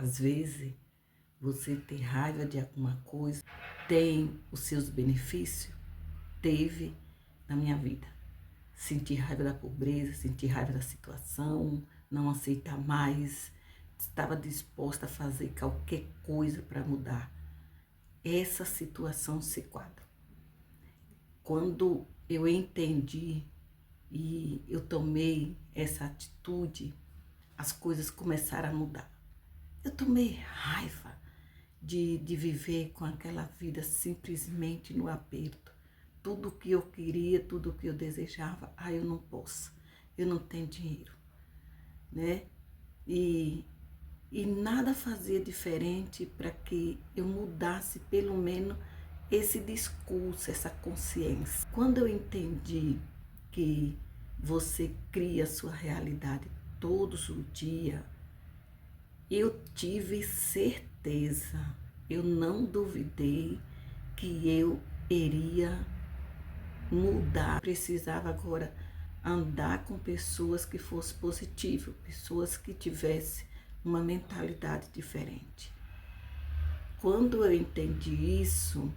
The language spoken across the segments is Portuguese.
Às vezes, você ter raiva de alguma coisa tem os seus benefícios? Teve na minha vida. Sentir raiva da pobreza, sentir raiva da situação, não aceitar mais, estava disposta a fazer qualquer coisa para mudar. Essa situação se quadra. Quando eu entendi e eu tomei essa atitude, as coisas começaram a mudar. Eu tomei raiva de viver com aquela vida simplesmente no aperto. Tudo o que eu queria, tudo o que eu desejava, eu não posso, eu não tenho dinheiro, né? E nada fazia diferente para que eu mudasse pelo menos esse discurso, essa consciência. Quando eu entendi que você cria a sua realidade todos os dias, eu tive certeza, eu não duvidei que eu iria mudar. Precisava agora andar com pessoas que fossem positivas, pessoas que tivessem uma mentalidade diferente. Quando eu entendi isso,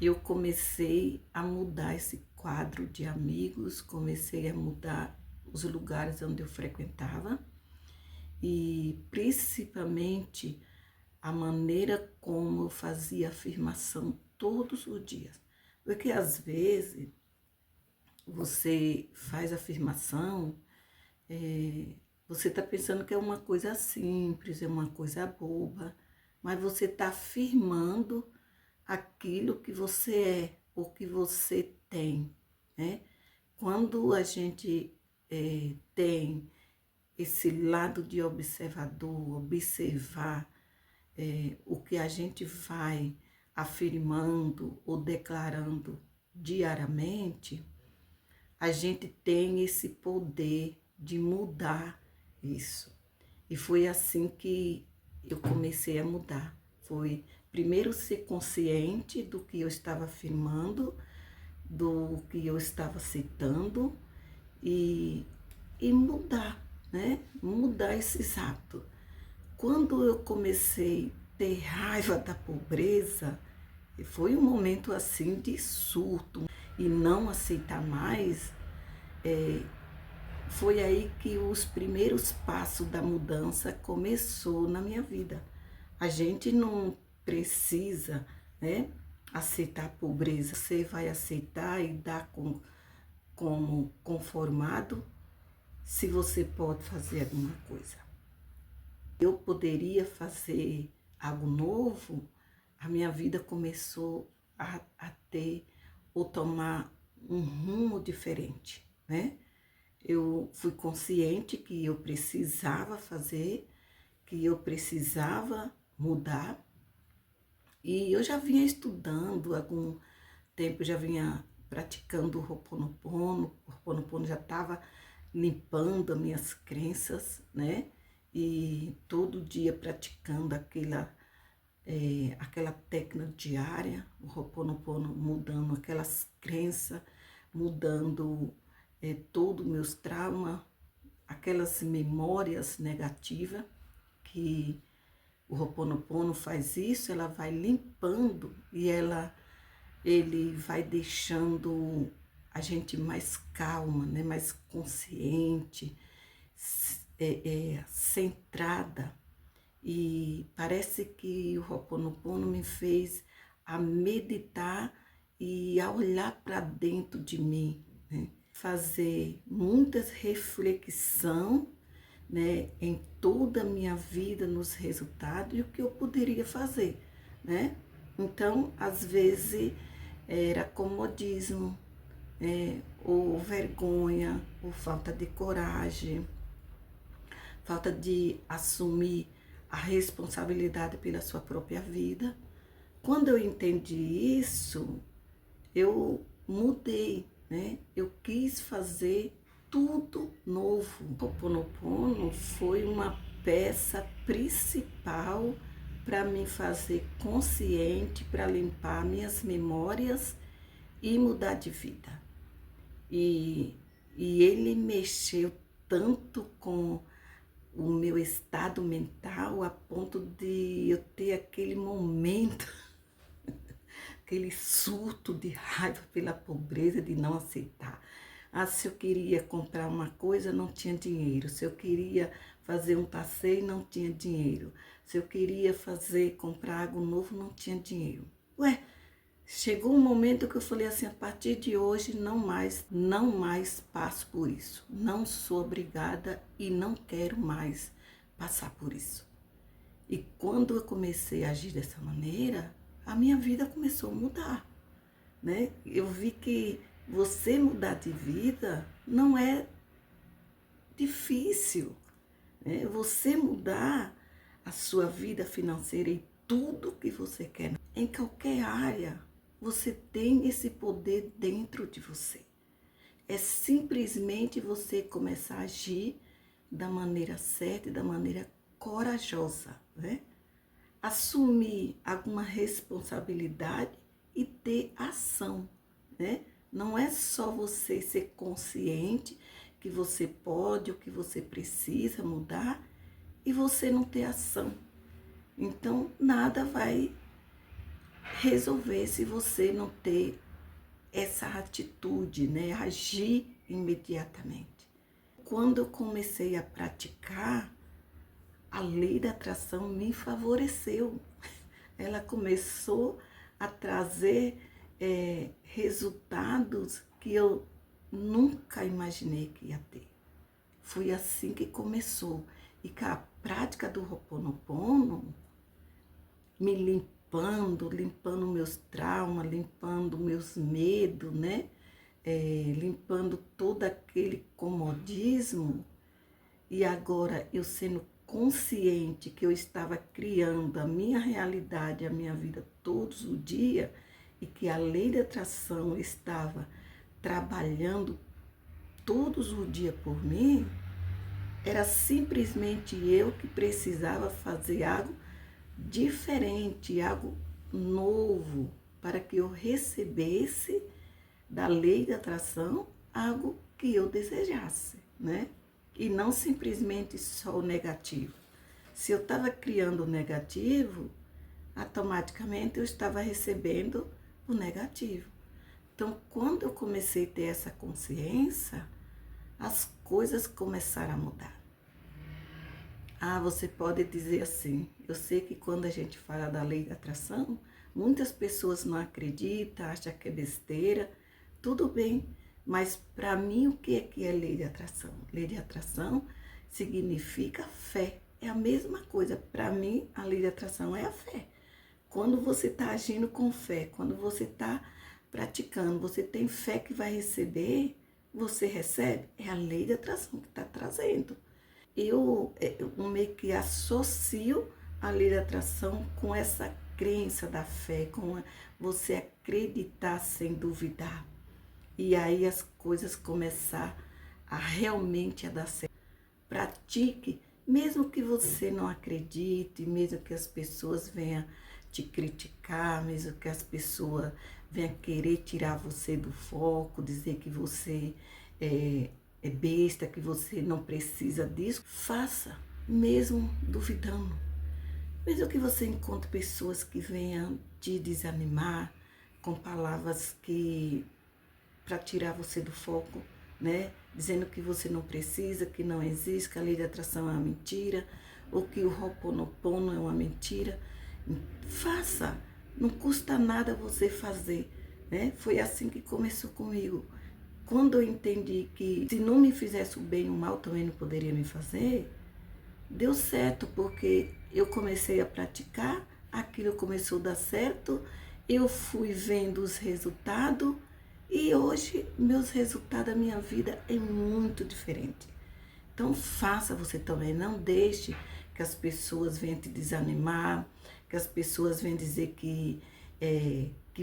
eu comecei a mudar esse quadro de amigos, comecei a mudar os lugares onde eu frequentava e principalmente a maneira como eu fazia afirmação todos os dias. Porque às vezes você faz afirmação, você está pensando que é uma coisa simples, é uma coisa boba, mas você está afirmando aquilo que você é, o que você tem, né? Quando a gente tem esse lado de observador, observar o que a gente vai afirmando ou declarando diariamente, a gente tem esse poder de mudar isso. E foi assim que eu comecei a mudar. Foi primeiro ser consciente do que eu estava afirmando, do que eu estava citando e mudar, né? Mudar esses hábitos. Quando eu comecei a ter raiva da pobreza, foi um momento assim de surto e não aceitar mais, foi aí que os primeiros passos da mudança começou na minha vida. A gente não precisa, né, aceitar a pobreza. Você vai aceitar e dar como conformado se você pode fazer alguma coisa. Eu poderia fazer algo novo, a minha vida começou a ter ou tomar um rumo diferente, né? Eu fui consciente que eu precisava fazer, que eu precisava mudar. E eu já vinha estudando há algum tempo, eu já vinha praticando o Ho'oponopono. O Ho'oponopono já estava limpando as minhas crenças, né? E todo dia praticando aquela técnica diária, o Ho'oponopono, mudando aquelas crenças, mudando todos os meus traumas, aquelas memórias negativas que o Ho'oponopono faz isso, ela vai limpando e ele vai deixando a gente mais calma, né? Mais consciente, centrada. E parece que o Ho'oponopono me fez a meditar e a olhar para dentro de mim, né? Fazer muitas reflexões, né, em toda a minha vida, nos resultados e o que eu poderia fazer, né? Então, às vezes, era comodismo, ou vergonha, ou falta de coragem, falta de assumir a responsabilidade pela sua própria vida. Quando eu entendi isso, eu mudei, né? Eu quis fazer tudo novo. O Ho'oponopono foi uma peça principal para me fazer consciente, para limpar minhas memórias e mudar de vida. E ele mexeu tanto com o meu estado mental a ponto de eu ter aquele momento, aquele surto de raiva pela pobreza, de não aceitar. Ah, se eu queria comprar uma coisa, não tinha dinheiro. Se eu queria fazer um passeio, não tinha dinheiro. Se eu queria comprar algo novo, não tinha dinheiro. Ué, chegou um momento que eu falei assim, a partir de hoje não mais passo por isso. Não sou obrigada e não quero mais passar por isso. E quando eu comecei a agir dessa maneira, a minha vida começou a mudar, né? Eu vi que você mudar de vida não é difícil, né? Você mudar a sua vida financeira e tudo que você quer, em qualquer área, você tem esse poder dentro de você. É simplesmente você começar a agir da maneira certa e da maneira corajosa, né? Assumir alguma responsabilidade e ter ação, né? Não é só você ser consciente que você pode ou que você precisa mudar e você não ter ação. Então, nada vai resolver se você não ter essa atitude, né? Agir imediatamente. Quando eu comecei a praticar, a lei da atração me favoreceu. Ela começou a trazer resultados que eu nunca imaginei que ia ter. Foi assim que começou. E com a prática do Ho'oponopono, me limpando meus traumas, limpando meus medos, né? Limpando todo aquele comodismo. E agora eu sendo consciente que eu estava criando a minha realidade, a minha vida todos os dias, e que a lei da atração estava trabalhando todos os dias por mim, era simplesmente eu que precisava fazer algo diferente, algo novo, para que eu recebesse da lei da atração algo que eu desejasse, né? E não simplesmente só o negativo. Se eu estava criando o negativo, automaticamente eu estava recebendo o negativo. Então, quando eu comecei a ter essa consciência, as coisas começaram a mudar. Ah, você pode dizer assim, eu sei que quando a gente fala da lei da atração, muitas pessoas não acreditam, acham que é besteira, tudo bem, mas para mim o que é lei de atração? Lei de atração significa fé, é a mesma coisa, para mim a lei de atração é a fé. Quando você está agindo com fé, quando você está praticando, você tem fé que vai receber, você recebe, é a lei de atração que está trazendo. Eu meio que associo a lei da atração com essa crença da fé, com você acreditar sem duvidar. E aí as coisas começar a realmente a dar certo. Pratique, mesmo que você não acredite, mesmo que as pessoas venham te criticar, mesmo que as pessoas venham querer tirar você do foco, dizer que você é besta, que você não precisa disso, faça, mesmo duvidando. Mesmo que você encontre pessoas que venham te desanimar com palavras que para tirar você do foco, né? Dizendo que você não precisa, que não existe, que a lei de atração é uma mentira, ou que o Ho'oponopono é uma mentira. Faça, não custa nada você fazer, né? Foi assim que começou comigo. Quando eu entendi que se não me fizesse o bem, o mal também não poderia me fazer, deu certo, porque eu comecei a praticar, aquilo começou a dar certo, eu fui vendo os resultados e hoje meus resultados, a minha vida é muito diferente. Então faça você também, não deixe que as pessoas venham te desanimar, que as pessoas venham dizer que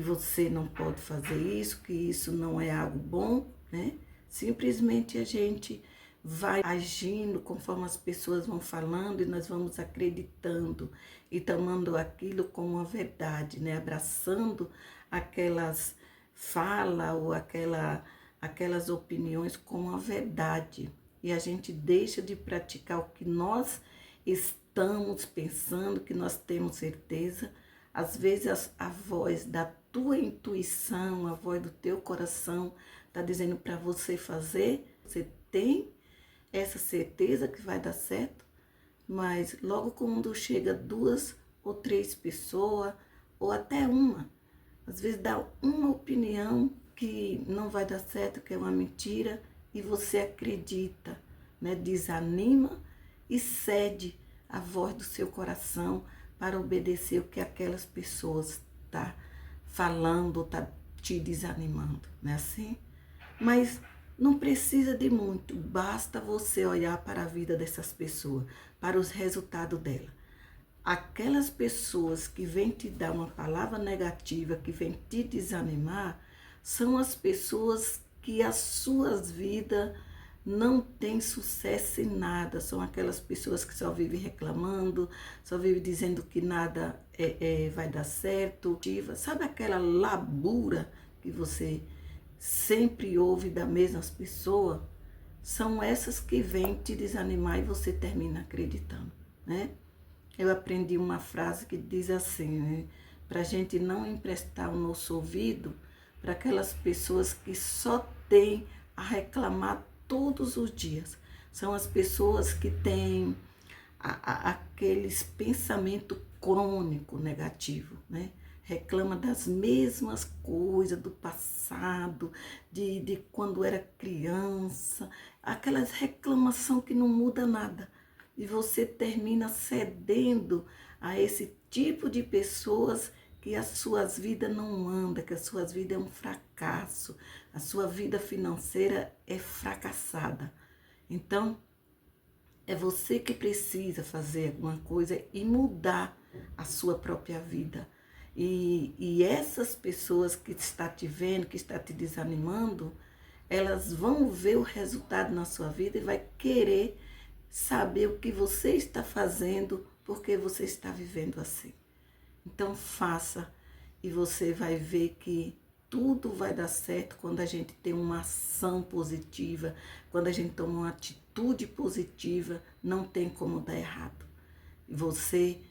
você não pode fazer isso, que isso não é algo bom, né? Simplesmente a gente vai agindo conforme as pessoas vão falando e nós vamos acreditando e tomando aquilo como uma verdade, né? Abraçando aquelas falas ou aquelas opiniões como uma verdade. e a gente deixa de praticar o que nós estamos pensando, que nós temos certeza, às vezes a voz da tua intuição, a voz do teu coração está dizendo para você fazer, você tem essa certeza que vai dar certo, mas logo quando chega 2 ou 3 pessoas, ou até uma, às vezes dá uma opinião que não vai dar certo, que é uma mentira, e você acredita, né? Desanima e cede a voz do seu coração para obedecer o que aquelas pessoas tá falando, tá te desanimando, não é assim? Mas não precisa de muito, basta você olhar para a vida dessas pessoas, para os resultados dela. Aquelas pessoas que vêm te dar uma palavra negativa, que vêm te desanimar, são as pessoas que as suas vidas não têm sucesso em nada. São aquelas pessoas que só vivem reclamando, só vivem dizendo que nada vai dar certo. Sabe aquela labura que você sempre ouve das mesmas pessoas? São essas que vêm te desanimar e você termina acreditando, né? Eu aprendi uma frase que diz assim, né? Para a gente não emprestar o nosso ouvido para aquelas pessoas que só têm a reclamar todos os dias. São as pessoas que têm aqueles pensamentos crônicos negativos, né? Reclama das mesmas coisas do passado, de quando era criança, aquelas reclamação que não muda nada. E você termina cedendo a esse tipo de pessoas que as suas vidas não andam, que as suas vidas é um fracasso, a sua vida financeira é fracassada. Então, é você que precisa fazer alguma coisa e mudar a sua própria vida. E essas pessoas que está te vendo, que está te desanimando, elas vão ver o resultado na sua vida e vai querer saber o que você está fazendo, porque você está vivendo assim. Então faça e você vai ver que tudo vai dar certo quando a gente tem uma ação positiva, quando a gente toma uma atitude positiva, não tem como dar errado. Você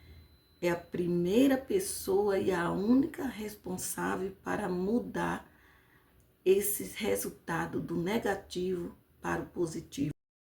é a primeira pessoa e a única responsável para mudar esse resultado do negativo para o positivo.